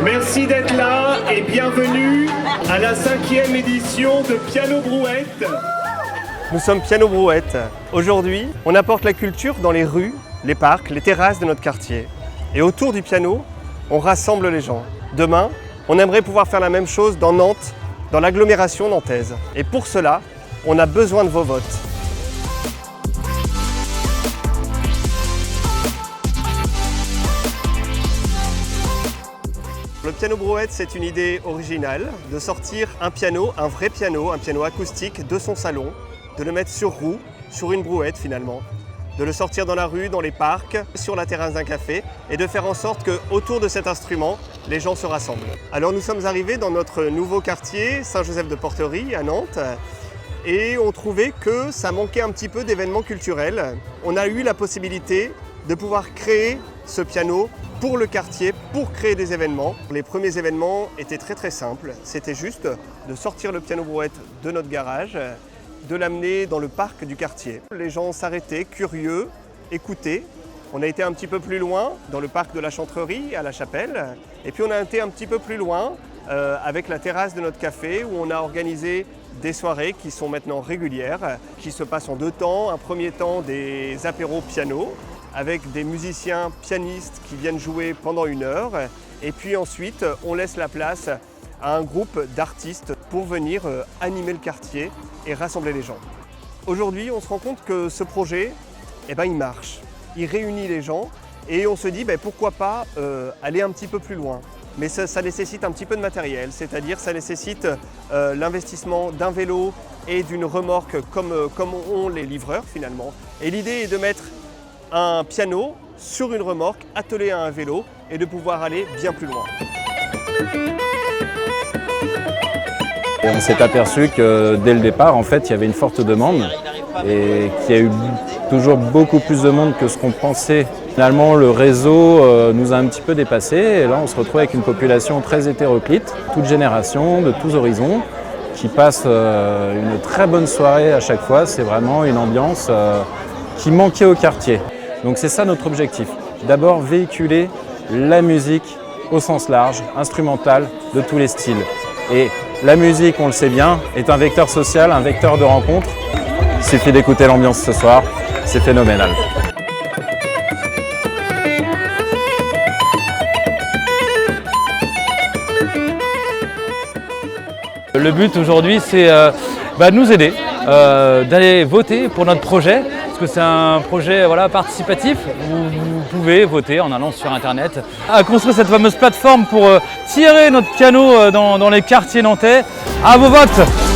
Merci d'être là et bienvenue à la 5e édition de Piano Brouette. Nous sommes Piano Brouette. Aujourd'hui, on apporte la culture dans les rues, les parcs, les terrasses de notre quartier. Et autour du piano, on rassemble les gens. Demain, on aimerait pouvoir faire la même chose dans Nantes, dans l'agglomération nantaise. Et pour cela, on a besoin de vos votes. Le Piano Brouette, c'est une idée originale de sortir un piano, un vrai piano, un piano acoustique de son salon, de le mettre sur roue, sur une brouette finalement, de le sortir dans la rue, dans les parcs, sur la terrasse d'un café et de faire en sorte qu'autour de cet instrument, les gens se rassemblent. Alors nous sommes arrivés dans notre nouveau quartier, Saint-Joseph-de-Porterie à Nantes, et on trouvait que ça manquait un petit peu d'événements culturels. On a eu la possibilité de pouvoir créer ce piano pour le quartier, pour créer des événements. Les premiers événements étaient très simples. C'était juste de sortir le Piano Brouette de notre garage, de l'amener dans le parc du quartier. Les gens s'arrêtaient, curieux, écoutaient. On a été un petit peu plus loin, dans le parc de la Chantrerie, à la Chapelle. Et puis on a été un petit peu plus loin, avec la terrasse de notre café, où on a organisé des soirées qui sont maintenant régulières, qui se passent en deux temps. Un premier temps, des apéros piano, avec des musiciens pianistes qui viennent jouer pendant 1 heure. Et puis ensuite, on laisse la place à un groupe d'artistes pour venir animer le quartier et rassembler les gens. Aujourd'hui, on se rend compte que ce projet, il marche. Il réunit les gens et on se dit pourquoi pas aller un petit peu plus loin. Mais ça nécessite un petit peu de matériel, c'est-à-dire ça nécessite l'investissement d'un vélo et d'une remorque comme ont les livreurs finalement. Et l'idée est de mettre un piano sur une remorque attelée à un vélo et de pouvoir aller bien plus loin. Et on s'est aperçu que dès le départ, en fait, il y avait une forte demande et qu'il y a eu toujours beaucoup plus de monde que ce qu'on pensait. Finalement, le réseau nous a un petit peu dépassés et là, on se retrouve avec une population très hétéroclite, toute génération, de tous horizons, qui passe une très bonne soirée à chaque fois. C'est vraiment une ambiance qui manquait au quartier. Donc c'est ça notre objectif. D'abord, véhiculer la musique au sens large, instrumentale, de tous les styles. Et la musique, on le sait bien, est un vecteur social, un vecteur de rencontre. Il suffit d'écouter l'ambiance ce soir, c'est phénoménal. Le but aujourd'hui, c'est de nous aider, d'aller voter pour notre projet, parce que c'est un projet participatif où vous pouvez voter en allant sur Internet, à construire cette fameuse plateforme pour tirer notre piano dans les quartiers nantais. À vos votes!